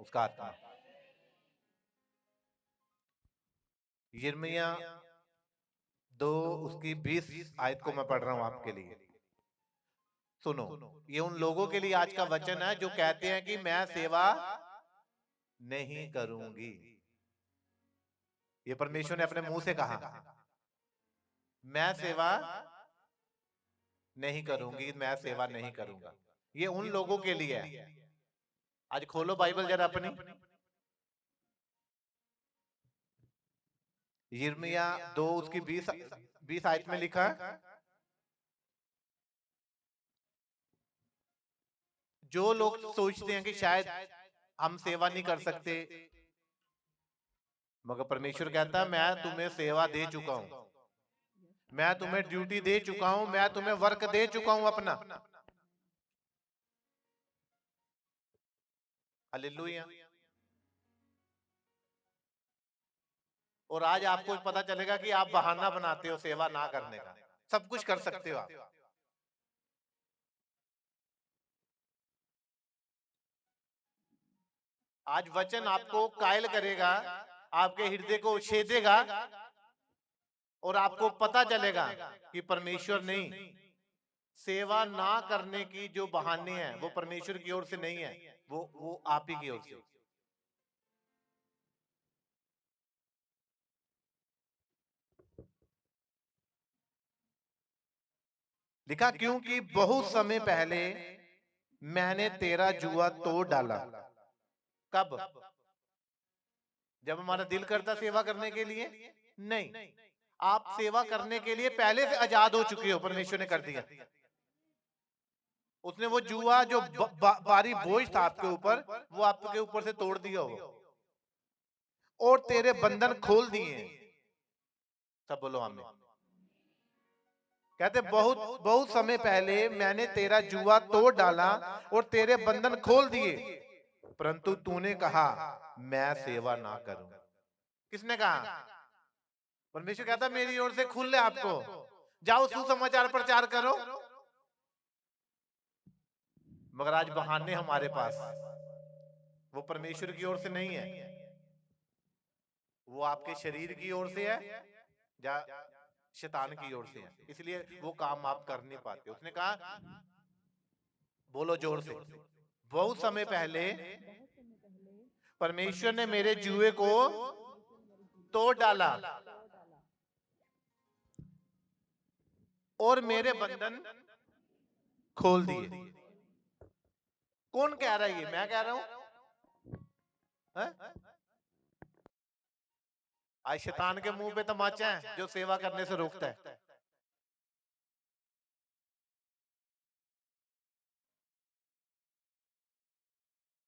उसका आत्मा। यिर्मयाह 2 उसकी 20 आयत को मैं पढ़ रहा हूं आपके लिए, सुनो। ये उन लोगों के लिए आज का वचन है जो कहते हैं कि मैं सेवा नहीं करूंगी। ये परमेश्वर ने अपने मुंह से कहा, मैं सेवा नहीं करूंगी, मैं सेवा नहीं करूंगा। ये उन लोगों के लिए है। आज खोलो बाइबल जरा अपनी, यिर्मयाह 2 उसकी 20 आयत में लिखा है, जो लोग सोचते हैं कि शायद हम सेवा नहीं कर सकते, मगर परमेश्वर कहता है मैं तुम्हें सेवा दे चुका हूं, मैं तुम्हें ड्यूटी दे चुका हूं, मैं तुम्हें वर्क दे चुका हूं अपना। हालेलुया। और आज आपको पता चलेगा कि आप बहाना बनाते हो सेवा ना करने का, सब कुछ कर सकते हो आप। आज वचन आपको कायल करेगा, आपके हृदय को छेदेगा, और आपको पता चलेगा कि परमेश्वर नहीं, सेवा ना करने की जो बहाने हैं वो परमेश्वर की ओर से नहीं है, वो आप ही की ओर से। लिखा, क्योंकि बहुत समय पहले मैंने तेरा जुआ तोड़ डाला। कब? जब हमारा दिल करता सेवा करने के लिए? नहीं, आप सेवा करने के लिए पहले से आजाद हो चुके हो, परमेश्वर ने कर दिया। उसने वो जुआ जो भारी बोझ था आपके ऊपर, वो आपके ऊपर से तोड़ दिया हो, और तेरे बंधन खोल दिए। सब बोलो आमीन। कहते बहुत बहुत समय पहले मैंने तेरा जुआ तोड़ डाला और तेरे बंधन खोल दिए, परंतु तूने कहा मैं सेवा ना करूं। किसने कहा? परमेश्वर कहता मेरी ओर से खुले आपको, जाओ सुसमाचार प्रचार करो। मगर आज बहाने हमारे पास, वो परमेश्वर की ओर से नहीं है, वो आपके शरीर की ओर से है या शैतान की ओर से है, इसलिए वो काम आप कर नहीं पाते। उसने कहा, बोलो जोर से, बहुत समय पहले परमेश्वर ने मेरे जुए को तोड़ डाला और मेरे बंधन खोल दिए। कौन कह रहा है? ये मैं कह रहा हूं। आज शैतान के मुंह पे तमाचा है जो सेवा करने से रोकता है।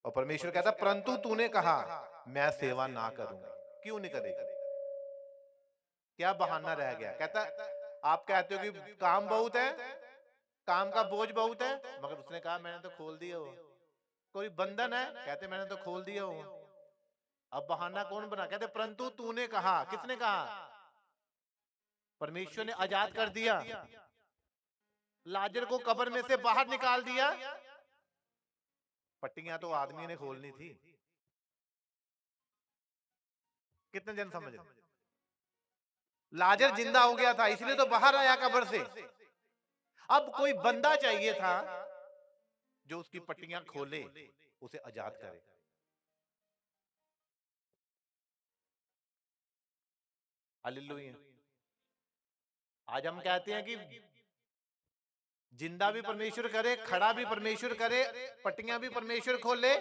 और परमेश्वर कहता, परंतु तूने कहा मैं सेवा ना करूंगी। क्यों नहीं करेगी? क्या बहाना रह गया? कहता, आप कहते हो कि काम बहुत है, काम का बोझ बहुत है, मगर उसने कहा मैंने तो खोल दिया वो। कोई बंधन है, कहते मैंने तो खोल दिया वो। अब बहाना कौन बना? कहते परंतु तूने कहा। किसने कहा? परमेश्वर ने आजाद कर दिया, लाजर को कब्र में से बाहर निकाल दिया। पट्टियां तो आदमी ने खोलनी थी। कितने जन समझ रहे? लाजर जिंदा हो गया था इसलिए तो बाहर आया कब्र से। अब कोई बंदा चाहिए था जो उसकी पट्टियां खोले, उसे आजाद करे। हालेलुया। आज हम कहते हैं कि जिंदा भी परमेश्वर करे, खड़ा भी परमेश्वर करे, पट्टियां भी परमेश्वर खोले,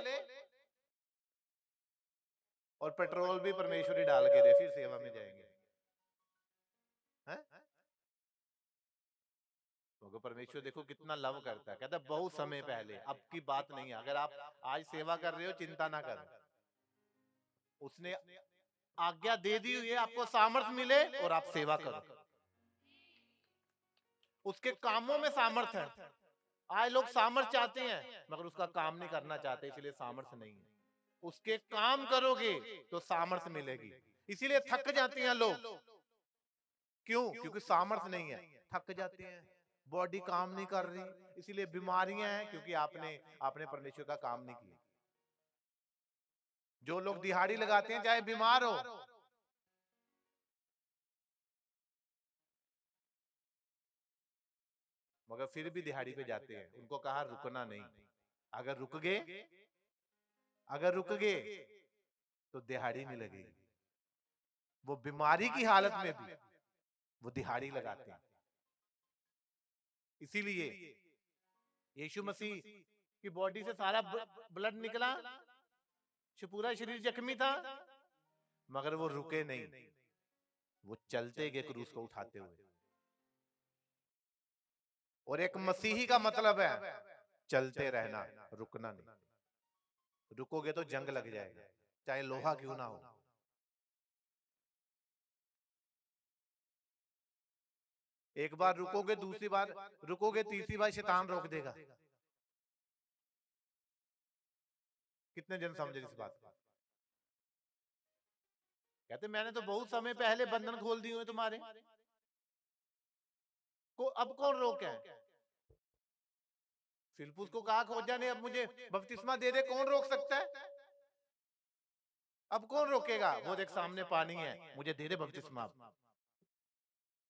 और पेट्रोल भी परमेश्वर ही डाल के दे, फिर सेवा में जाएंगे। हैं? तो परमेश्वर देखो कितना लव करता है। कहता है बहुत समय पहले, अब की बात नहीं है। अगर आप आज सेवा कर रहे हो, चिंता ना करो, उसने आज्ञा दे दी हुई है, आपको सामर्थ्य मिले और आप सेवा करो। उसके कामों में सामर्थ्य है। आज लोग सामर्थ्य चाहते हैं मगर उसका काम नहीं करना चाहते, इसलिए सामर्थ्य नहीं है। उसके काम करोगे तो सामर्थ्य मिलेगी। इसीलिए थक जाते हैं लोग। क्यों? क्योंकि सामर्थ्य नहीं है, थक जाते हैं, बॉडी काम नहीं कर रही, इसीलिए बीमारियां हैं, क्योंकि आपने परमेश्वर का काम नहीं किया। जो लोग दिहाड़ी लगाते हैं चाहे बीमार हो, मगर फिर भी दिहाड़ी पे जाते हैं, उनको कहा रुकना नहीं। अगर रुक गए, अगर रुक गए तो दिहाड़ी नहीं लगेगी। वो बीमारी की हालत में भी वो दिहाड़ी लगाते हैं। इसीलिए यीशु मसीह की बॉडी से सारा ब्लड निकला, पूरा शरीर जख्मी था, मगर वो रुके नहीं, वो चलते गए क्रूस को उठाते हुए। और एक मसीही का मतलब है चलते रहना, रुकना नहीं। रुकोगे तो जंग लग जाएगा, चाहे लोहा क्यों ना हो। एक बार रुकोगे, दूसरी बार रुकोगे, तीसरी बार शैतान रोक देगा। कितने जन समझे इस बात को? कहते मैंने तो बहुत समय पहले बंधन खोल दिए हुए तुम्हारे को, अब कौन रोके? फिलिप्पुस को कहा खोजा ने अब मुझे बपतिस्मा दे दे, कौन रोक सकता है? अब कौन रोकेगा? वो देख सामने पानी है, मुझे दे दे बपतिस्मा।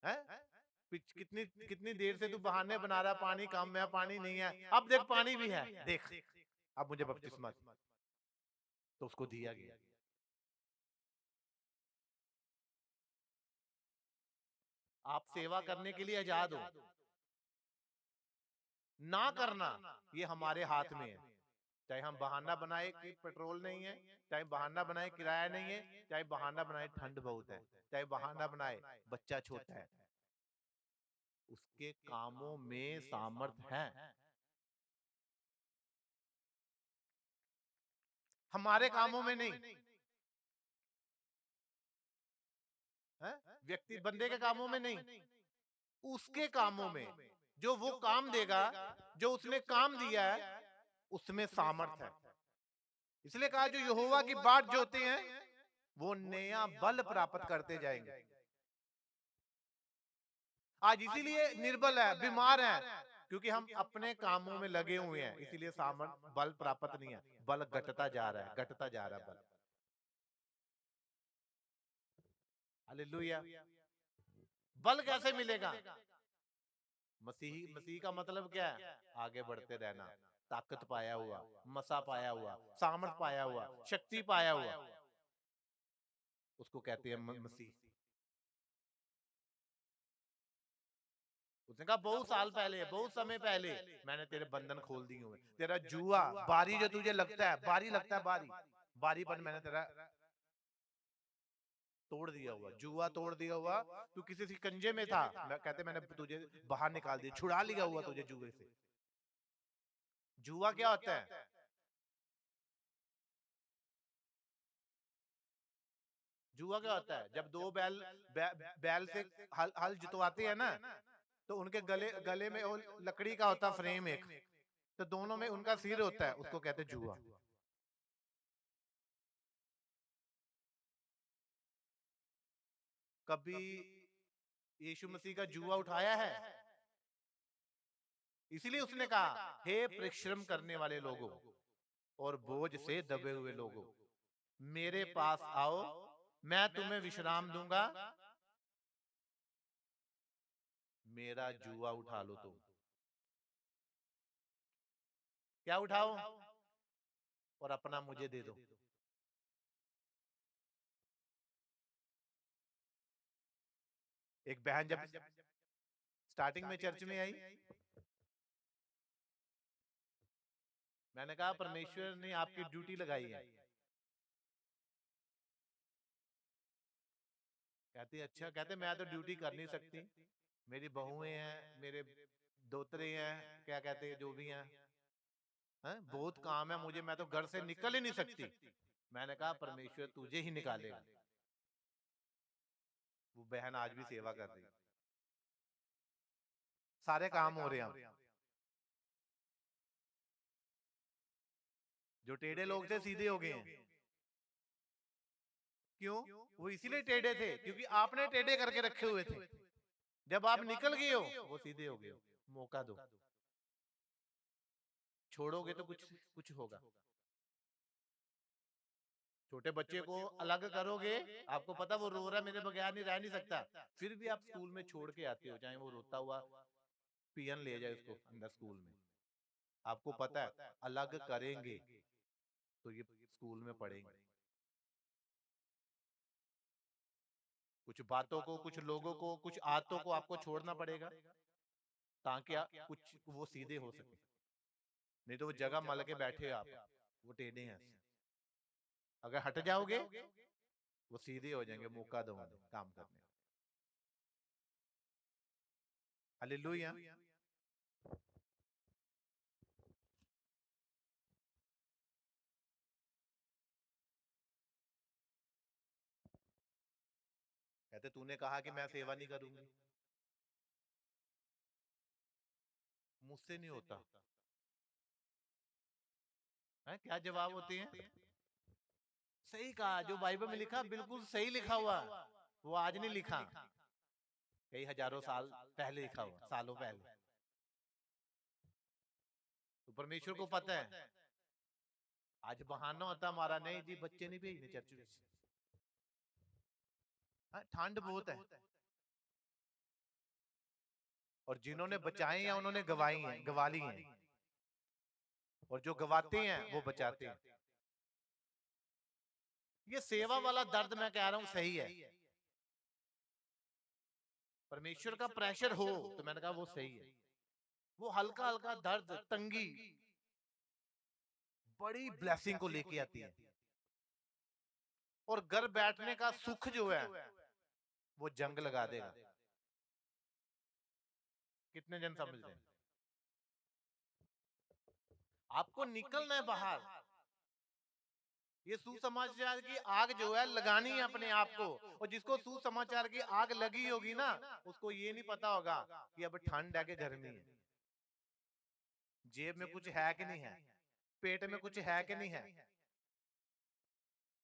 है कितनी कितनी देर से तू बहाने बना रहा, पानी कम है, पानी नहीं है, अब देख पानी भी है, देख अब मुझे बपतिस्मा। तो उसको दिया गया। आप सेवा करने के लिए आजाद हो, ना करना ये हमारे हाथ में है। चाहे हम बहाना बनाए कि पेट्रोल नहीं है, चाहे बहाना बनाए किराया नहीं है, चाहे बहाना बनाए ठंड बहुत है, चाहे बहाना बनाए बच्चा छोटा है, उसके कामों में सामर्थ है, हमारे कामों में नहीं है। व्यक्ति बंदे के कामों में नहीं, उसके कामों में। जो वो काम देगा, जो उसने काम दिया है, उसमें सामर्थ है। इसलिए कहा जो यहोवा की बाट जोते हैं वो नया बल प्राप्त करते जाएंगे। आज इसीलिए निर्बल है, बीमार है, क्योंकि हम अपने कामों में लगे हुए हैं, इसीलिए सामर्थ बल प्राप्त नहीं है, बल घटता जा रहा है, घटता जा रहा है बल। हालेलुया। बल कैसे मिलेगा? मसीह का मतलब क्या है? आगे बढ़ते रहना, ताकत पाया हुआ, मसा पाया हुआ, सामर्थ पाया हुआ, शक्ति पाया हुआ, उसको कहते हैं मसीह। उसने कहा बहुत साल पहले, बहुत समय पहले मैंने तेरे बंधन खोल दिए हुए, तेरा जुआ बारी जो तुझे लगता है, बारी लगता है, बारी बारीपन मैंने तेरा तोड़ दिया हुआ, जुआ तोड़ दिया हुआ। तू किसी शिकंजे में था, मैं कहते मैंने तुझे बाहर निकाल दिया, छुड़ा लिया हुआ तुझे जुए से। जुआ क्या होता है? जुआ क्या होता है? जब दो बैल से हल जुतवाते हैं ना, तो उनके गले गले में वो लकड़ी का होता फ्रेम एक, तो दोनों में उनका सिर होता है, उसको कहते हैं जुआ। कभी यीशु मसीह का जुआ उठाया है? इसीलिए उसने कहा हे परिश्रम करने वाले लोगों और बोझ से दबे हुए लोगों, मेरे पास आओ, मैं तुम्हें विश्राम दूंगा। मेरा जुआ उठा लो तुम। क्या उठाओ? और अपना मुझे दे दो। एक बहन जब स्टार्टिंग में चर्च में आई, मैंने कहा परमेश्वर ने आपकी ड्यूटी लगाई है। कहती अच्छा, कहते मैं तो ड्यूटी कर नहीं सकती, मेरी बहुएं हैं, मेरे दोतरे हैं, क्या कहते हैं जो भी हैं, बहुत काम है मुझे, मैं तो घर से निकल ही नहीं सकती। मैंने कहा परमेश्वर तुझे ही निकालेगा। वो बहन आज भी सेवा कर रही, सारे काम हो रहे हैं। जो टेढ़े लोग थे सीधे हो गए हैं। क्यों? वो इसीलिए टेढ़े थे क्योंकि आपने टेढ़े करके रखे हुए थे। जब आप निकल गए हो वो सीधे हो गए। मौका दो, छोड़ोगे तो कुछ कुछ होगा। छोटे बच्चे को अलग करोगे, आपको पता वो रो रहा है, मेरे बगैर नहीं रह नहीं सकता, फिर भी आप स्कूल में छोड़ के आते हो, चाहे वो रोता हुआ पियन ले जाए उसको अंदर स्कूल में, आपको पता है अलग करेंगे तो ये स्कूल में पढ़ेंगे। कुछ बातों को, कुछ लोगों को, कुछ आदतों को आपको छोड़ना पड़ेगा ताकि कुछ वो सीधे हो सके, नहीं तो वो जगह मल के बैठे आप, वो टेढ़े हैं ऐसे। अगर हट जाओगे वो सीधे हो जाएंगे, मौका दो उन्हें काम करने का। हालेलुया। कहते तूने कहा कि मैं सेवा नहीं करूंगी, मुझसे नहीं होता है, क्या जवाब होते हैं? सही कहा, जो बाइबल में लिखा बिल्कुल सही लिखा हुआ, वो आज नहीं लिखा, कई हजारों साल पहले लिखा हुआ, सालों पहले। तो परमेश्वर को पता है। आज बहाना होता हमारा, नहीं जी बच्चे नहीं भेजने चर्च में, हाँ, ठंड बहुत है, और जिन्होंने बचाए हैं उन्होंने गवाई हैं, गवा ली हैं, और जो गवाते हैं वो बचाते हैं। ये सेवा वाला दर्द मैं कह रहा हूं सही है, परमेश्वर का प्रेशर हो तो मैंने कहा वो सही है, वो हल्का हल्का दर्द, तंगी बड़ी ब्लेसिंग को लेके आती है, और घर बैठने का सुख जो है वो जंग लगा देगा। कितने जन समझते हैं? आपको निकलना है बाहर, ये सुसमाचार की आग जो है लगानी है अपने आप को, और जिसको सुसमाचार की आग लगी होगी ना, उसको ये नहीं पता होगा कि अब ठंड है कि गर्मी है, जेब में कुछ है कि नहीं है, पेट में कुछ है कि नहीं है,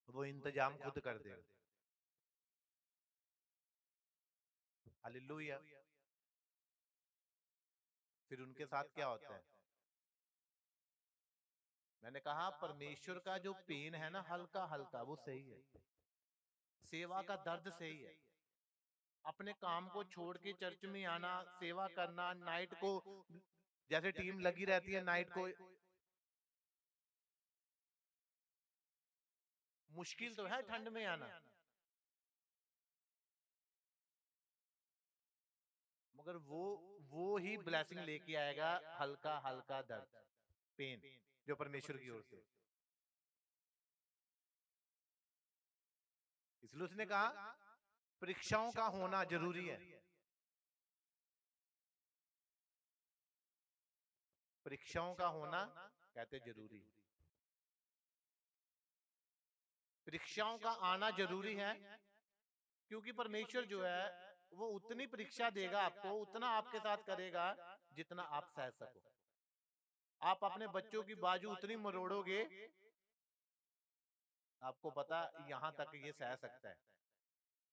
वो इंतजाम खुद कर देगा। हालेलुया। फिर उनके साथ क्या होता है? मैंने कहा परमेश्वर का जो पेन है ना, हल्का हल्का, वो सही है, सेवा का दर्द सही है, अपने काम को छोड़ के चर्च में आना, सेवा करना, नाइट को जैसे टीम लगी रहती है नाइट को, मुश्किल तो है ठंड में आना, मगर वो ही ब्लेसिंग लेके आएगा, हल्का हल्का दर्द, पेन, जो परमेश्वर की ओर से। इसलिए उसने कहा परीक्षाओं का होना जरूरी है, परीक्षाओं का होना कहते जरूरी है, परीक्षाओं का आना जरूरी है, क्योंकि परमेश्वर जो है वो उतनी परीक्षा देगा आपको, उतना आपके साथ करेगा जितना आप सह सको। आप अपने बच्चों की बाजू उतनी मरोड़ोगे, आपको पता यहां तक ये सह सकता है,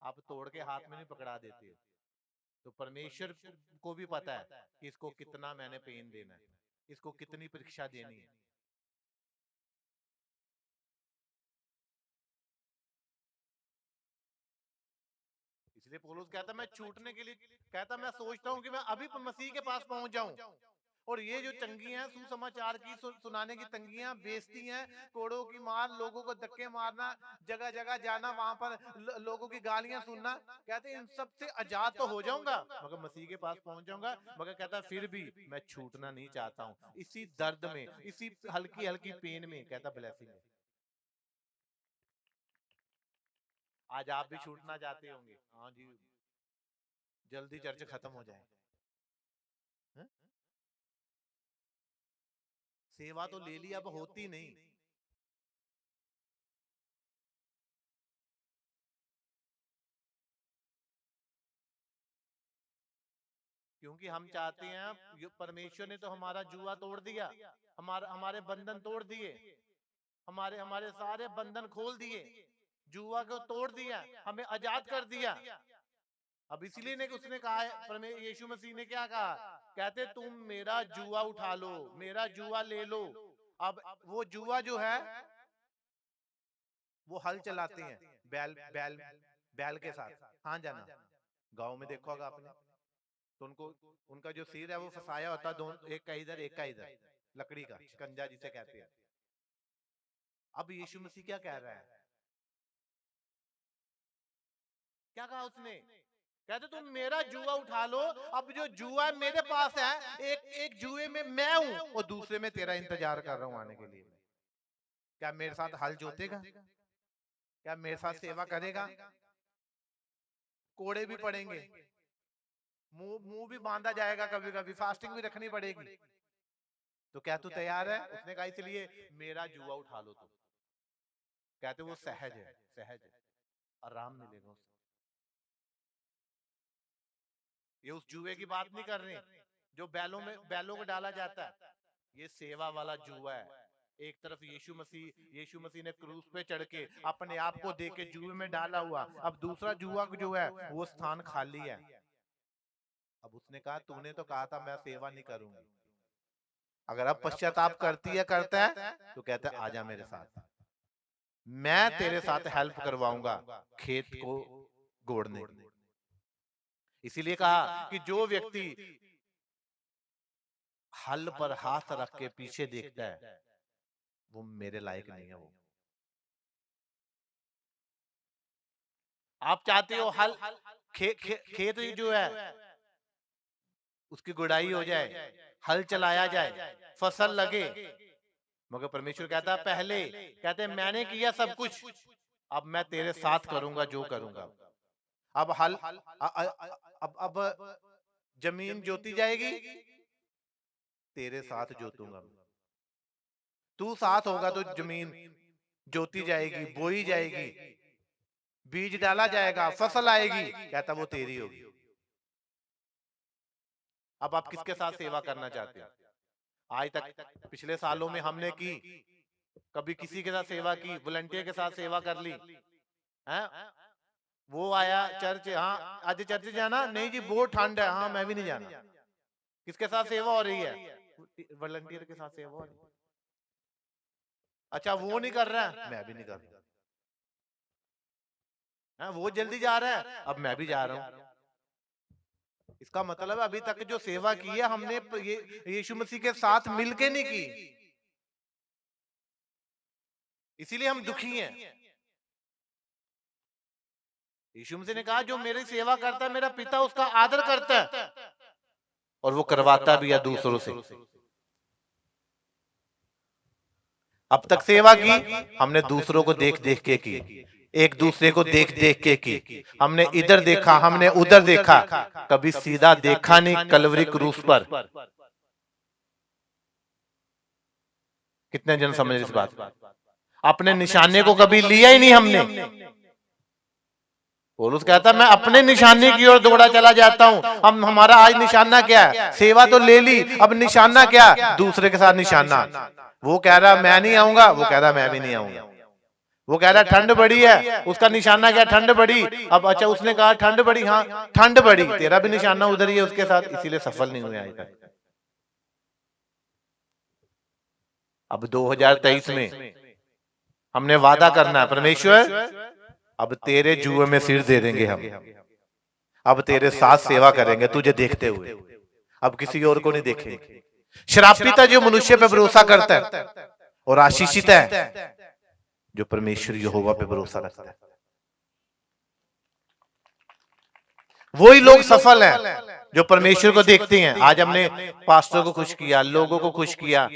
आप तोड़ के हाथ में नहीं पकड़ा देते हो। तो परमेश्वर को भी पता है कि इसको कितना मैंने पेन देना है, इसको कितनी परीक्षा देनी है। इसलिए पौलुस कहता मैं छूटने के लिए, कहता मैं सोचता हूं कि मैं अभी मसीह के पास पहुंच जाऊं, और ये जो तंगियां हैं सुसमाचार की सुनाने की तंगियां, बेइज्जती हैं, कोड़ों की मार, लोगों को धक्के मारना, जगह जगह जाना, वहां पर लोगों की गालियां सुनना, कहते इन सब से आजाद तो हो जाऊंगा, मगर मसीह के पास पहुंच जाऊंगा, मगर कहता फिर भी मैं छूटना नहीं चाहता हूं, इसी दर्द में, इसी हल्की हल्की पेन में, कहता ब्लेसिंग है। आज आप भी छूटना चाहते होंगे, हाँ जी, जल्दी चर्च खत्म हो जाए, हैं? सेवा तो ले ली, अब होती नहीं। क्योंकि हम चाहते हैं, परमेश्वर ने तो हमारा जुआ तोड़ दिया, हमारे हमारे बंधन तोड़ दिए, हमारे हमारे सारे बंधन खोल दिए, जुआ को तोड़ दिया, हमें आजाद कर दिया। अब इसलिए ने उसने कहा है, यीशु मसीह ने क्या कहा, कहते तुम मेरा जुआ उठा लो, मेरा जुआ ले लो। अब वो जुआ जो है वो हल चलाते हैं बैल बैल बैल के साथ। हाँ जाना गांव में देखा होगा आपने, तो उनको उनका जो सिर है वो फंसाया होता है, दोनों, एक का इधर एक का इधर, लकड़ी का शिकंजा जिसे कहते हैं। अब यीशु मसीह क्या कह रहा है, क्या कहा उसने, कहते तुम मेरा जुआ उठा लो। अब जो जुआ मेरे पास है, एक जुए में मैं हूं और दूसरे में तेरा इंतजार कर रहा हूं आने के लिए। क्या मेरे साथ हल जोतेगा, क्या मेरे साथ सेवा करेगा, कोड़े भी पड़ेंगे, मुंह मुंह भी बांधा जाएगा, कभी कभी फास्टिंग भी रखनी पड़ेगी, तो क्या तू तैयार है? उसने कहा इसलिए मेरा जुआ उठा लो तुम। कहते वो सहज है, सहज है, आराम मिलेगा उसको। ये उस जुए की बात नहीं कर रहे जो बैलों को डाला जाता है, ये सेवा वाला जुआ है। एक तरफ यीशु मसीह ने क्रूस पे चढ़ के अपने आप को दे के जुए में डाला हुआ, अब दूसरा जुआ जो है वो स्थान खाली है। अब उसने कहा तूने तो कहा था मैं सेवा नहीं करूंगी, अगर अब पश्चाताप करती है करता है तो कहता है आजा मेरे साथ, मैं तेरे साथ हेल्प करवाऊंगा खेत को गोड़ने। इसीलिए कहा कि जो व्यक्ति हल पर हाथ रख के पीछे देखता है वो मेरे लायक नहीं है। वो आप चाहते हो हल खेत जो है उसकी गुड़ाई हो जाए, हल चलाया जाए, फसल लगे, मगर परमेश्वर कहता पहले, कहते मैंने किया सब कुछ, अब मैं तेरे साथ करूंगा जो करूंगा। अब हल अब जमीन जोती जाएगी, तेरे साथ जोतूंगा, तू साथ होगा तो जमीन जोती जाएगी, बोई जाएगी, बीज डाला जाएगा, फसल आएगी, कहता वो तेरी होगी। अब आप किसके साथ सेवा करना चाहते हो? आज तक पिछले सालों में हमने की, कभी किसी के साथ सेवा की, वॉलंटियर के साथ सेवा कर ली है? वो आया चर्च, हाँ आज चर्च जाना नहीं जी बहुत ठंड है, हाँ मैं भी नहीं जाना। किसके साथ सेवा हो रही है? वॉलंटियर के साथ सेवा हो रही है। अच्छा वो नहीं कर रहा है, मैं भी नहीं कर रहा, वो जल्दी जा रहा है, अब मैं भी जा रहा हूं। इसका मतलब अभी तक जो सेवा की है हमने यीशु मसीह के साथ मिलके नहीं की, इसीलिए हम दुखी हैं। यीशु मसीह ने कहा जो मेरी सेवा करता है मेरा पिता उसका आदर करता है और वो करवाता भी है दूसरों से। अब तक सेवा की हमने दूसरों को देख देख के की, एक दूसरे को देख देख के की, हमने इधर देखा हमने उधर देखा, कभी सीधा देखा नहीं कलवरी क्रूस पर। कितने जन समझ इस बात? अपने निशाने को कभी लिया ही नहीं हमने। पौलुस कहता मैं अपने निशाने की ओर दौड़ा चला जाता हूं। हम हमारा आज निशाना क्या है? सेवा तो ले ली, अब निशाना क्या? दूसरे के साथ निशाना। वो कह रहा मैं नहीं आऊंगा, वो कह रहा मैं भी नहीं आऊंगा। वो कह रहा ठंड बड़ी है, उसका निशाना क्या? ठंड बड़ी। अब अच्छा उसने कहा ठंड बड़ी, हाँ ठंड बड़ी, तेरा भी निशाना उधर ही है उसके साथ, इसीलिए सफल नहीं हुए आज तक। अब 2023 में हमने वादा करना है, परमेश्वर अब तेरे जुए में सिर दे देंगे हम, अब तेरे साथ सेवा करेंगे तुझे देखते हुए, अब किसी और को नहीं देखेंगे। श्रापित है जो मनुष्य पे भरोसा करता है और आशीषित है जो परमेश्वर यहोवा पे भरोसा रखता है। वही लोग सफल हैं जो परमेश्वर को देखते हैं। आज हमने पास्टर को खुश किया, लोगों को खुश किया,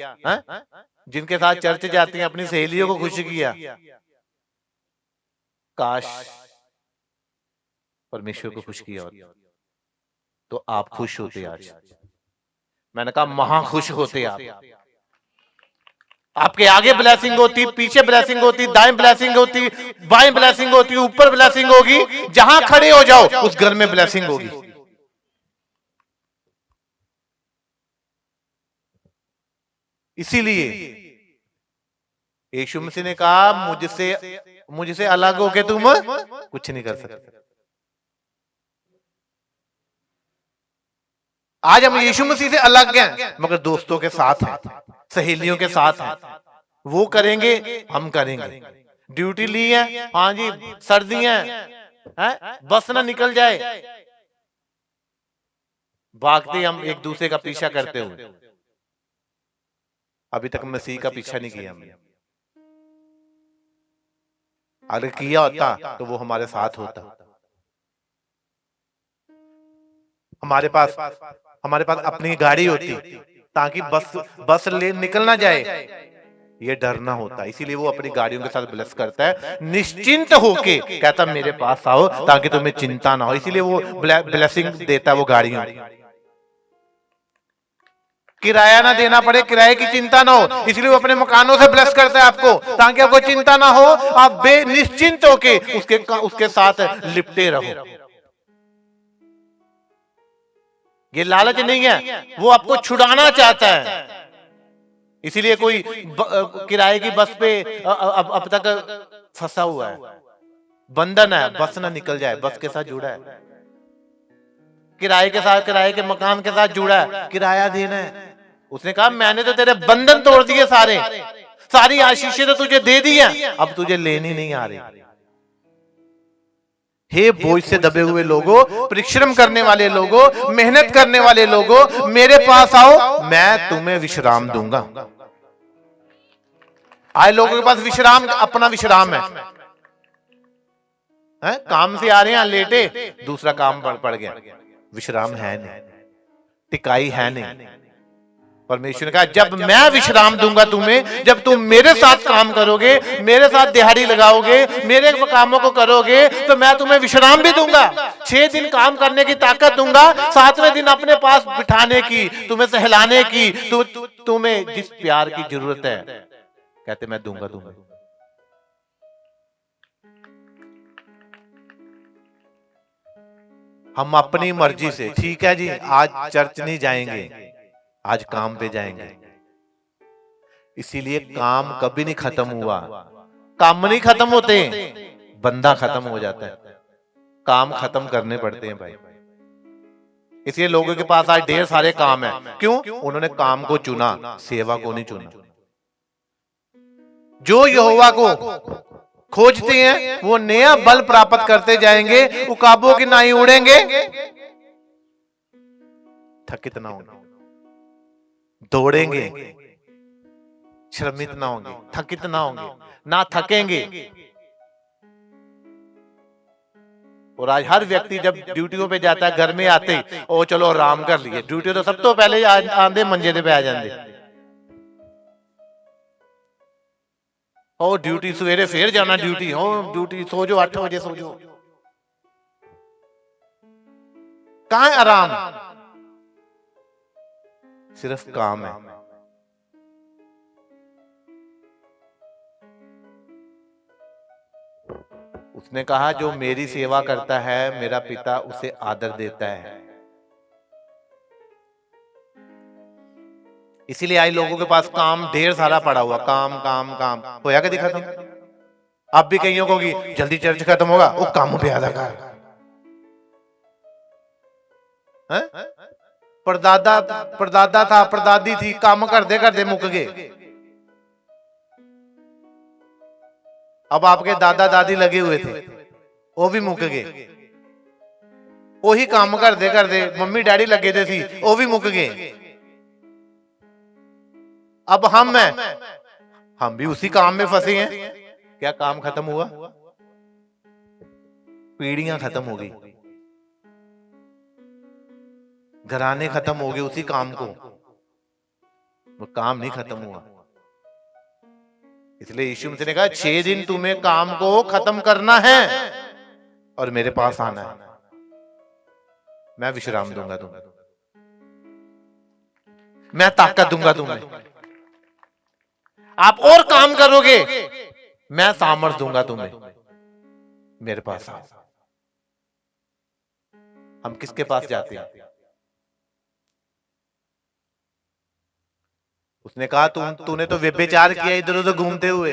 जिनके साथ चर्च जाती हैं अपनी सहेलियों को खुश किया। काश परमेश्वर को खुश किया होता तो आप खुश होते। आज मैंने कहा महा खुश होते आप। आपके आगे ब्लेसिंग होती, पीछे ब्लेसिंग होती, दाएं ब्लेसिंग होती, बाएं ब्लेसिंग होती, ऊपर ब्लेसिंग होगी, जहां खड़े हो जाओ उस घर में ब्लेसिंग होगी। इसीलिए यीशु मसीह ने कहा मुझसे अलग होके तुम कुछ नहीं कर सकते। आज हम यीशु मसीह से अलग हैं मगर दोस्तों के साथ हैं, सहेलियों के साथ हैं। वो करेंगे हम करेंगे, ड्यूटी ली है, हाँ जी सर्दी है, बस ना निकल जाए, भागते हम एक दूसरे का पीछा करते हुए। अभी तक मसीह का पीछा नहीं किया हमने। अगर किया होता तो वो हमारे साथ होता। हमारे पास अपनी गाड़ी होती ताकि बस ले निकल ना जाए, ये डर ना होता। इसीलिए वो अपनी गाड़ियों के साथ ब्लेस करता है, निश्चिंत होके कहता मेरे पास आओ ताकि तुम्हें चिंता ना हो। इसीलिए वो ब्लेसिंग देता है वो गाड़ियों, किराया ना देना पड़े, किराए की चिंता ना हो, इसलिए वो अपने मकानों से ब्लेस करता है आपको ताकि आपको चिंता ना हो, आप बेनिश्चिंत होके उसके साथ लिपटे रहो। ये लालच नहीं है, वो आपको छुड़ाना चाहता है। इसीलिए कोई किराए की बस पे अब तक फंसा हुआ है, बंधन है, बस ना निकल जाए, बस के साथ जुड़ा है, किराए के साथ, किराए के मकान के साथ जुड़ा है, किराया देना है। उसने कहा मैंने तो तेरे बंधन तोड़ दिए, सारी आशीषें तो तुझे दे दी हैं, अब तुझे लेनी नहीं आ रही। हे बोझ से दबे हुए लोगों, परिश्रम करने वाले लोगों, मेहनत करने वाले लोगों, मेरे पास आओ, मैं तुम्हें विश्राम दूंगा। आए लोगों के पास विश्राम, अपना विश्राम है, काम से आ रहे हैं लेटे, दूसरा काम पड़ गया, विश्राम है नहीं, टिकाई है नहीं। परमेश्वर ने कहा जब मैं विश्राम दूंगा तुम्हें, जब तुम मेरे साथ काम करोगे, मेरे साथ दिहाड़ी लगाओगे, मेरे कामों को करोगे, तो मैं तुम्हें विश्राम भी दूंगा। 6 दिन काम करने की ताकत दूंगा, 7वें दिन अपने पास बिठाने की, तुम्हें सहलाने की, तुम्हें जिस प्यार की जरूरत है, कहते मैं दूंगा तुम्हें। हम अपनी मर्जी से, ठीक है जी आज चर्च नहीं जाएंगे, आज काम पे जाएंगे। इसीलिए काम कभी नहीं खत्म हुआ, काम नहीं खत्म होते, बंदा खत्म हो जाता है, काम खत्म करने पड़ते हैं भाई। इसलिए लोगों के पास आज ढेर सारे काम है, क्यों? उन्होंने काम को चुना, सेवा को नहीं चुना। जो यहोवा को खोजते हैं वो नया बल प्राप्त करते जाएंगे, उकाबों की नाई उड़ेंगे, थकित ना होंगे, दौड़ेंगे, श्रमित ना होंगे, थकित ना होंगे, ना थकेंगे। और आज हर व्यक्ति जब ड्यूटियों पे जाता है, घर में आते ओ चलो आराम कर लिए, ड्यूटी तो सब तो पहले आंदे मंजे पे आ जाते, ओ ड्यूटी सवेरे फिर जाना, ड्यूटी हो ड्यूटी, सो जो 8 बजे सो जो, कहां आराम, सिर्फ काम है। उसने कहा जो मेरी सेवा करता है मेरा पिता उसे आदर देता है। इसीलिए आज लोगों के पास काम ढेर सारा पड़ा हुआ, काम काम काम होया कभी खत्म? अब भी कईयों को जल्दी चर्च खत्म होगा, वो काम पे आधा कर, परदादा था, परदादी थी, काम करते करते मुक गए। अब आपके दादा दादी लगे हुए थे, वो भी मुक गए। वही काम करते करते मम्मी डैडी लगे थे सी, वो भी मुक गए। अब हम हैं, हम भी उसी काम में फंसे हैं। क्या काम खत्म हुआ? पीढ़ियां खत्म हो गई, घराने खत्म हो गए उसी काम को, वो काम नहीं खत्म हुआ। इसलिए यीशु मसीह ने कहा 6 दिन तुम्हें काम को खत्म करना है और मेरे पास आना है, मैं विश्राम दूंगा तुम्हें, मैं ताकत दूंगा तुम्हें, आप और काम करोगे, मैं सामर्थ दूंगा तुम्हें, मेरे पास आओ। हम किसके पास जाते हैं? उसने कहा तूने तो व्यभिचार किया इधर उधर घूमते हुए,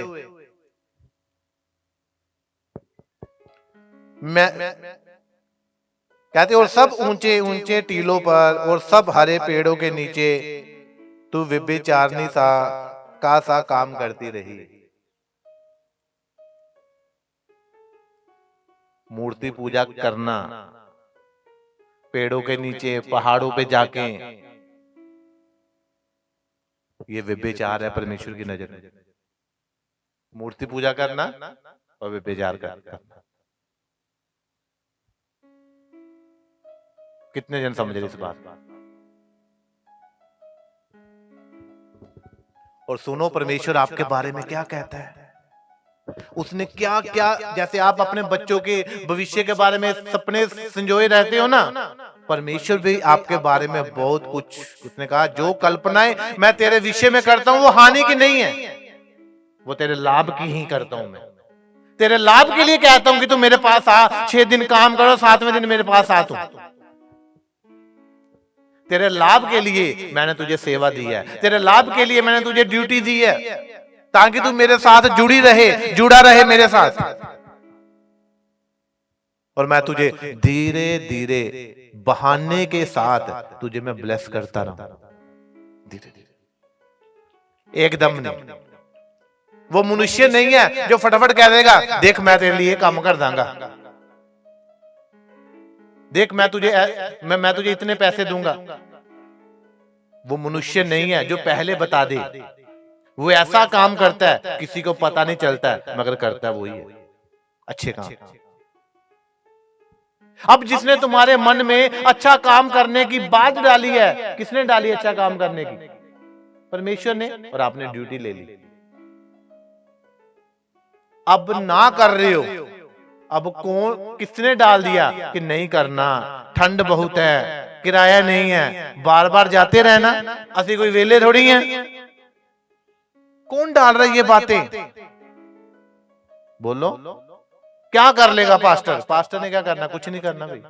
मैं कहते और सब ऊंचे ऊंचे टीलों पर और सब हरे पेड़ों के नीचे तू व्यभिचारनी सा काम करती रही। मूर्ति पूजा करना, पेड़ों के नीचे, पहाड़ों पे जाके, ये व्यभिचार है परमेश्वर की नजर में। मूर्ति पूजा करना और व्यभिचार करना। कितने जन समझ रहे इस बात? और सुनो परमेश्वर आपके बारे में क्या कहता है, उसने क्या क्या, जैसे आप अपने बच्चों के भविष्य के बारे में सपने संजोए रहते हो ना, परमेश्वर भी आपके बारे में बहुत कुछ, उसने कहा जो कल्पनाएं मैं तेरे विषय में करता हूं वो हानि की नहीं है, वो तेरे लाभ की ही करता हूं। मैं तेरे लाभ के लिए कहता हूं कि तू मेरे पास आ, 6 दिन काम करो, 7वें दिन मेरे पास आ। तू तेरे लाभ के लिए मैंने तुझे सेवा दी है, तेरे लाभ के लिए मैंने तुझे ड्यूटी दी है, ताकि तू मेरे साथ जुड़ा रहे मेरे साथ। और मैं तुझे धीरे धीरे बहाने के साथ तुझे मैं ब्लेस करता रहूं, धीरे धीरे, एकदम नहीं। वो मनुष्य नहीं है जो फटाफट कह देगा देख मैं तेरे लिए काम कर दूंगा, देख मैं तुझे इतने पैसे दूंगा। वो मनुष्य नहीं है जो पहले बता दे। वो ऐसा काम करता है किसी को पता नहीं चलता है, मगर करता है वही है अच्छे काम। अब जिसने तुम्हारे मन में अच्छा काम करने की बात डाली है, किसने डाली अच्छा काम करने की? परमेश्वर ने, और आपने ड्यूटी ले ली। अब ना कर रहे हो, अब कौन किसने डाल दिया कि नहीं करना, ठंड बहुत है, किराया नहीं है, बार बार जाते रहना, असि कोई वेले थोड़ी है। कौन डाल रहा है ये बातें? बोलो क्या कर लेगा पास्टर? पास्टर ने क्या करना? कुछ नहीं करना भाई।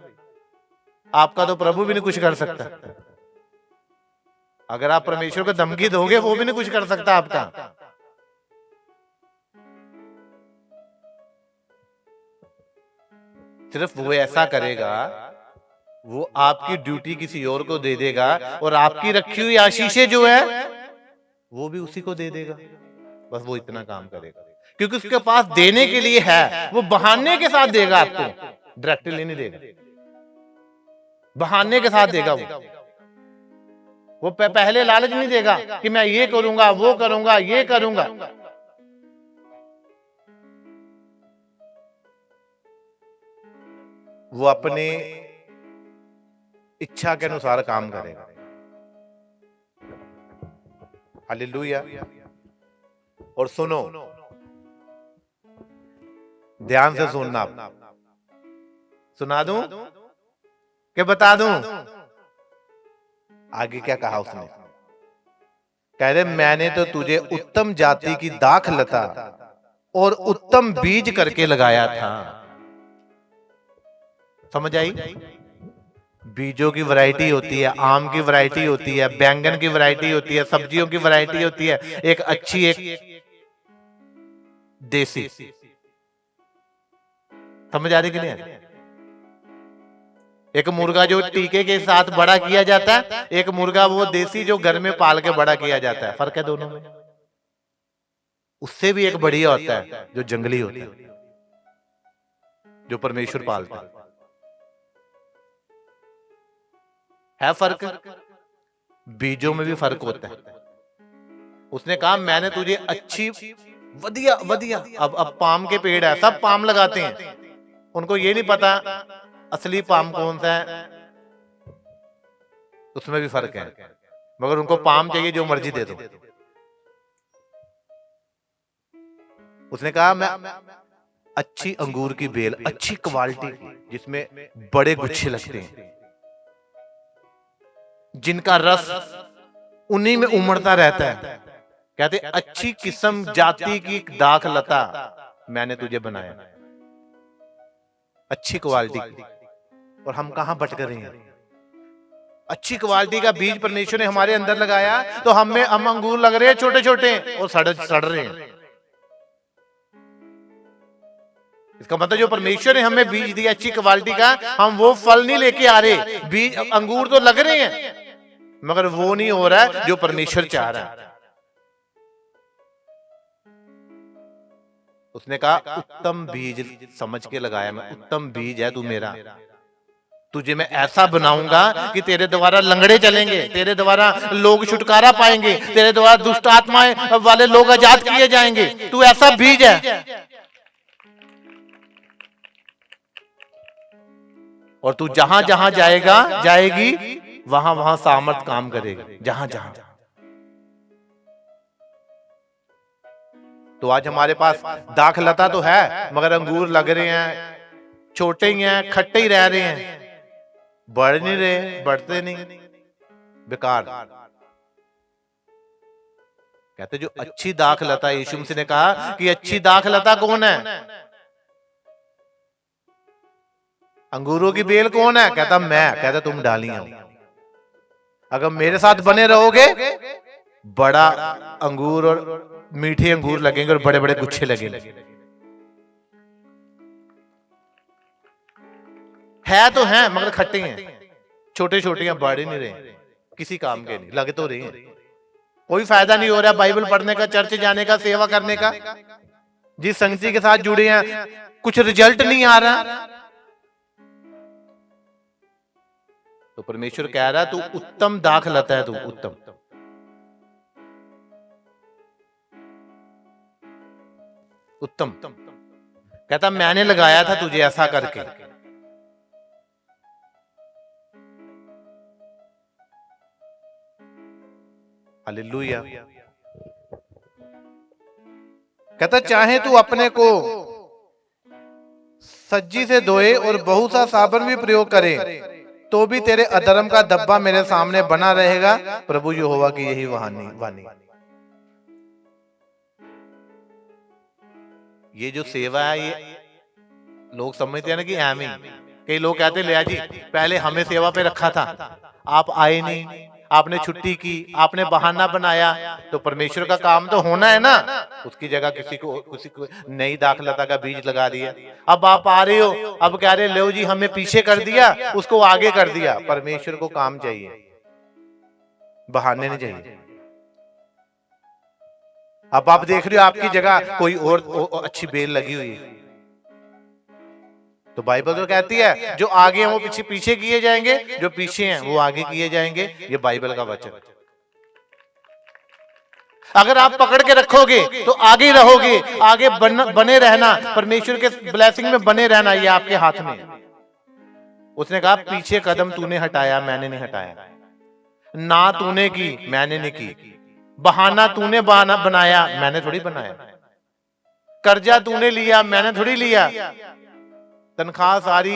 आपका तो प्रभु भी नहीं कुछ कर सकता। अगर आप परमेश्वर को धमकी दोगे वो भी नहीं कुछ कर सकता आपका। सिर्फ वो ऐसा करेगा, वो आपकी ड्यूटी किसी और को दे देगा, और आपकी रखी हुई आशीषें जो है वो भी उसी को दे देगा। बस वो इतना काम करेगा, क्योंकि उसके पास देने के लिए है। वो बहाने के साथ देगा आपको, डायरेक्टली नहीं देगा, बहाने के साथ देगा। वो पहले लालच नहीं देगा कि मैं ये करूंगा, वो करूंगा, ये करूंगा। वो अपने इच्छा के अनुसार काम करेगा। हालेलुया। और सुनो, ध्यान से सुनना। सुना दूं कि बता दूं? आगे क्या कहा उसने? कह रहे मैंने तो तुझे उत्तम जाति की दाख लता और उत्तम बीज करके लगाया था। समझ आई? बीजों की वैरायटी होती है, आम की वैरायटी होती है, बैंगन की वैरायटी होती है, सब्जियों की वैरायटी होती है, एक अच्छी एक देसी। समझ आ रही कि नहीं? एक मुर्गा जो टीके के साथ बड़ा किया जाता है, एक मुर्गा वो देसी जो घर में पाल के बड़ा किया जाता है। फर्क है दोनों में। उससे भी एक बढ़िया होता है जो जंगली होता है, जो परमेश्वर पालता है फर्क। बीजों में भी फर्क होता है। उसने कहा मैंने तुझे अच्छी वधिया वधिया, अब पाम के पेड़ है, सब पाम लगाते हैं, उनको ये नहीं पता असली पाम कौन सा है, उसमें भी फर्क है, मगर उनको पाम चाहिए जो मर्जी दे दो। उसने कहा मैं अच्छी अंगूर की बेल, अच्छी क्वालिटी की, जिसमें बड़े गुच्छे लगते हैं, जिनका रस उन्हीं में उमड़ता रहता है। कहते अच्छी किस्म जाति की दाख लता मैंने तुझे बनाया, अच्छी क्वालिटी। और हम कहां भटक रहे हैं? अच्छी क्वालिटी का बीज परमेश्वर ने हमारे अंदर लगाया, तो हम अंगूर लग रहे हैं छोटे छोटे और सड़ रहे हैं। इसका मतलब जो परमेश्वर ने हमें बीज दिया अच्छी क्वालिटी का, हम वो फल नहीं लेके आ रहे। बीज अंगूर तो लग रहे हैं, मगर वो नहीं हो रहा है जो परमेश्वर चाह रहा है। उसने कहा उत्तम बीज समझ के लगाया मैं, उत्तम बीज है तू मेरा, तुझे मैं ऐसा बनाऊंगा कि तेरे द्वारा लंगड़े चलेंगे, तेरे द्वारा लोग छुटकारा पाएंगे, तेरे द्वारा दुष्ट आत्माएं वाले लोग आजाद किए जाएंगे, तू ऐसा बीज है। और तू जहां जहां जाएगा जाएगी वहां वहां सामर्थ काम करेगी, जहां जहां। तो आज हमारे पास दाखलता तो है मगर अंगूर लग रहे हैं, छोटे ही हैं, खट्टे ही रह रहे हैं, बढ़ नहीं रहे, बढ़ते नहीं, बेकार। कहते जो अच्छी दाखलता, यीशु मसीह ने कहा कि अच्छी दाखलता कौन है? अंगूरों की बेल कौन है? कहता मैं। कहता तुम डालियां हो, अगर मेरे साथ बने रहोगे बड़ा अंगूर और मीठे अंगूर लगेंगे और बड़े बड़े गुच्छे लगेंगे। है तो हैं मगर खट्टे हैं, छोटे छोटे हैं, बढ़ नहीं रहे, किसी काम के नहीं, लगे तो रहे हैं, कोई फायदा नहीं हो रहा बाइबल पढ़ने का, चर्च जाने का, सेवा करने का, जिस संगति के साथ जुड़े हैं कुछ रिजल्ट नहीं आ रहा। तो परमेश्वर कह रहा है तू उत्तम दाखलता है, तू उत्तम। उत्तम कहता मैंने लगाया था तुझे ऐसा करके। हालेलुया। कहता चाहे तू अपने को सज्जी से धोए और बहुत सा साबुन भी प्रयोग करे तो भी तेरे अधर्म का धब्बा मेरे सामने बना रहेगा, प्रभु यहोवा की यही वाणी। ये जो सेवा है ये लोग समझते हैं ना कि एम ही, कई लोग कहते ले जी पहले हमें सेवा पे रखा था, आप आए नहीं, आपने छुट्टी की, आपने बहाना बनाया, तो परमेश्वर का काम तो होना है ना, उसकी जगह किसी को नई दाखलता का बीज लगा दिया। अब आप आ रहे हो, अब कह रहे लो जी हमें पीछे कर दिया, उसको आगे कर दिया। परमेश्वर को काम चाहिए, बहाने नहीं चाहिए। अब आप देख रहे हो आपकी जगह कोई और अच्छी बेल लगी हुई है, तो बाइबल तो कहती है जो आगे हैं वो पीछे पीछे किए जाएंगे, जो पीछे हैं वो आगे किए जाएंगे। ये बाइबल का वचन। अगर आप पकड़ के रखोगे तो आगे रहोगे, आगे बने रहना, परमेश्वर के ब्लेसिंग में बने रहना, ये आपके हाथ में। उसने कहा पीछे कदम तूने हटाया, मैंने नहीं हटाया, ना तूने की, मैंने नहीं की, बहाना तूने बनाया, मैंने थोड़ी बनाया, कर्जा तूने लिया, मैंने थोड़ी लिया, तनख्वाह सारी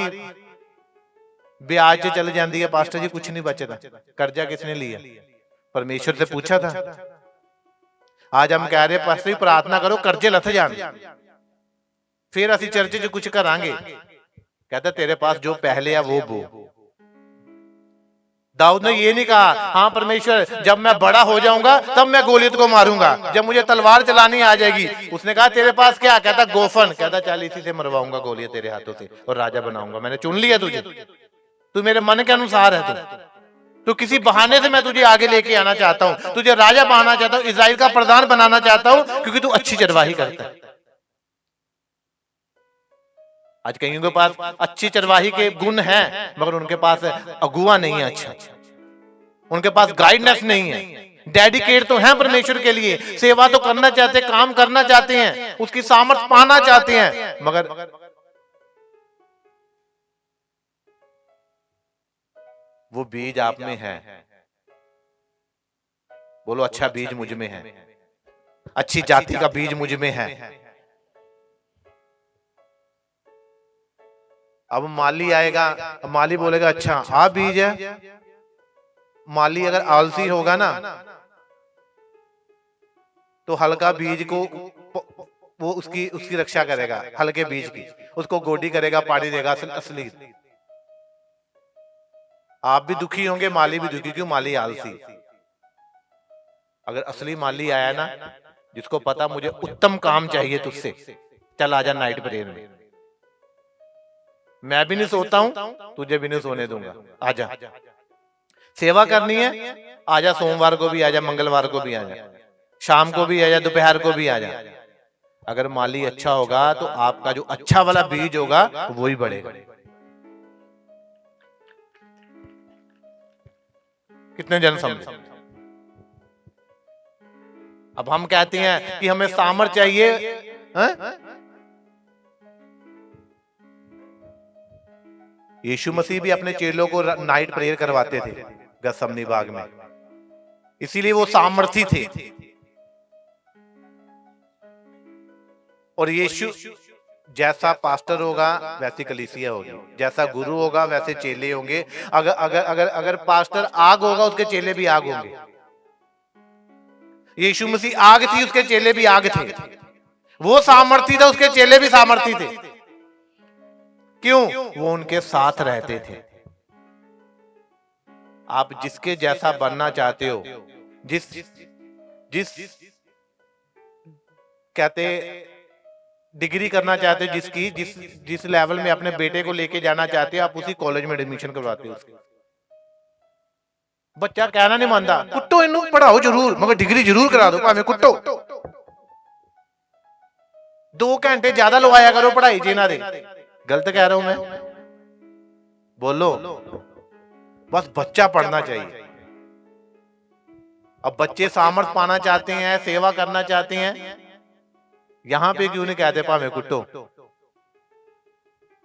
ब्याज से चल जाती है, पास्टर जी कुछ नहीं बचता, कर्जा किसने लिया? परमेश्वर से पूछा था। आज हम कह रहे पास्टर जी प्रार्थना करो कर्जे लथ जान, फिर असि चर्च च कुछ करांगे। कहता तेरे पास जो पहले है वो बो। दाऊद ने ये नहीं कहा हाँ परमेश्वर जब मैं बड़ा हो जाऊंगा तब मैं गोलियत को मारूंगा, जब मुझे तलवार चलानी आ जाएगी। उसने कहा तेरे पास क्या? कहता गोफन। कहता चल इसी से मरवाऊंगा गोलियत तेरे हाथों से और राजा बनाऊंगा, मैंने चुन लिया तुझे, तू मेरे मन के अनुसार है, तू किसी बहाने से मैं तुझे आगे लेके आना चाहता हूँ, तुझे राजा बनाना चाहता हूँ, इजराइल का प्रधान बनाना चाहता हूँ, क्योंकि तू अच्छी चरवाही करता है। आज कईयों के पास अच्छी चरवाही के गुण हैं मगर उनके पास अगुआ नहीं है, अच्छा उनके पास गाइडनेस नहीं है। डेडिकेट तो हैं परमेश्वर के लिए, सेवा तो करना चाहते, काम करना चाहते हैं, उसकी सामर्थ पाना चाहते हैं, मगर वो बीज आप में है। बोलो अच्छा बीज मुझ में है, अच्छी जाति का बीज मुझ में है। अब माली आएगा, माली बोलेगा अच्छा आ बीज है। माली अगर आलसी होगा ना तो हल्का बीज को वो उसकी रक्षा करेगा, हल्के बीज की उसको गोडी करेगा, पानी देगा। असली आप भी दुखी होंगे, माली भी दुखी, क्यों? माली आलसी। अगर असली माली आया ना जिसको पता मुझे उत्तम काम चाहिए तुझसे, चल आजा नाइट प्रेयर में, मैं भी नहीं सोता हूं, तुझे भी नहीं सोने दूंगा, आजा। सेवा करनी है आजा, सोमवार को भी आजा, मंगलवार को भी आजा, शाम को भी आजा, दोपहर को भी आजा। अगर माली अच्छा होगा तो आपका जो अच्छा वाला बीज होगा वो ही बढ़ेगा। कितने जन समझे? अब हम कहते हैं कि हमें सामर्थ चाहिए, यीशु मसीह भी अपने चेलों को नाइट प्रेयर करवाते थे गethsemane बाग में, इसीलिए वो सामर्थी थे। और यीशु जैसा पास्टर होगा वैसी कलीसिया होगी, जैसा गुरु होगा वैसे चेले होंगे। अगर अगर अगर अगर पास्टर आग होगा उसके चेले भी आग होंगे। यीशु मसीह आग थी, उसके चेले भी आग थे। वो सामर्थी था, उसके चेले भी सामर्थी थे। क्यों? वो उनके साथ रहते थे। आप जिसके जैसा बनना चाहते हो, जिस जिस कहते डिग्री करना चाहते हो, जिसकी जिस जिस लेवल में अपने बेटे को लेके जाना चाहते हो, आप उसी कॉलेज में एडमिशन करवाते हो उसके। बच्चा कहना नहीं मानता, कुट्टो इनू पढ़ाओ जरूर मगर डिग्री जरूर करा दो, भावे कुट्टो। 2 घंटे ज्यादा लवाया करो पढ़ाई जी ना दे। गलत कह रहा हूं मैं? बोलो। बस बच्चा पढ़ना चाहिए। अब बच्चे सामर्थ पाना चाहते हैं, सेवा करना चाहते हैं, यहां पे क्यों नहीं कहते भावे कुट्टो?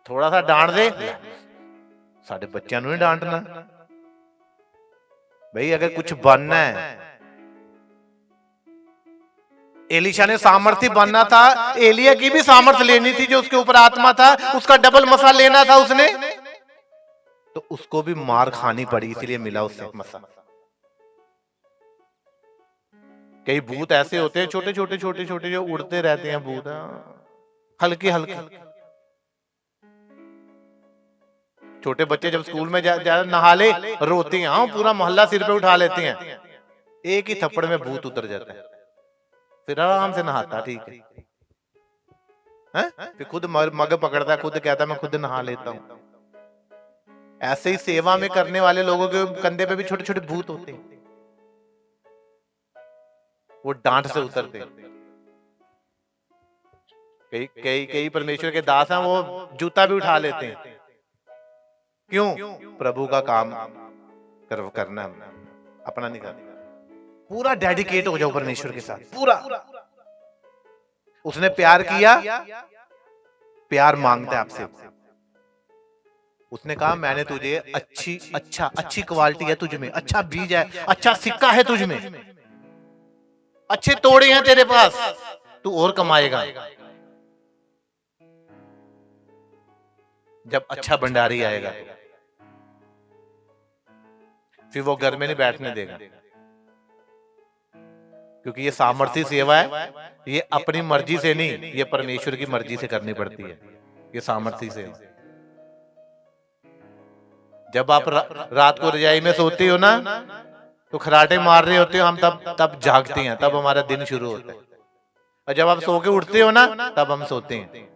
थोड़ा सा डांट दे, साडे बच्चों नहीं डांटना भाई। अगर कुछ बनना है, एलिशा ने सामर्थ्य बनना था, एलिया की भी सामर्थ्य लेनी थी, जो उसके ऊपर आत्मा था उसका डबल मसा लेना था उसने, तो उसको भी मार खानी पड़ी, इसीलिए मिला उससे मसा। कई भूत ऐसे होते हैं छोटे छोटे छोटे छोटे जो उड़ते रहते हैं भूत, हल्के हल्के। छोटे बच्चे जब स्कूल में जा नहा ले रोते हैं, हाँ पूरा मोहल्ला सिर पे उठा लेते हैं, एक ही थप्पड़ में भूत उतर जाता है, फिर आराम से नहाता। ठीक है, फिर खुद मग पकड़ता है, खुद कहता है मैं खुद नहा लेता हूं। ऐसे ही सेवा में करने वाले लोगों के कंधे पे भी छोटे छोटे भूत होते हैं, वो डांट से उतरते हैं। कई कई कई परमेश्वर के दास हैं, वो जूता भी उठा लेते हैं। क्यों? प्रभु का काम करना, अपना नहीं करना। पूरा डेडिकेट हो जाओ परमेश्वर के साथ, पूरा। उसने प्यार किया, प्यार मांगता है आपसे। उसने कहा मैंने तुझे अच्छी क्वालिटी है तुझ में, अच्छा बीज है, अच्छा सिक्का है तुझ में, अच्छे तोड़े हैं तेरे पास, तू और कमाएगा। जब अच्छा भंडारी आएगा फिर वो घर में नहीं बैठने देगा, क्योंकि ये सामर्थ्य सेवा है, ये अपनी मर्जी से नहीं, ये परमेश्वर की मर्जी से करनी पड़ती है। ये सामर्थ्य सेवा। जब आप रात को रजाई में सोते हो ना, तो खराटे मार रहे होते हो हम, तब जागते हैं, तब हमारा दिन शुरू होता है। और जब आप सो के उठते हो ना, तब हम सोते हैं।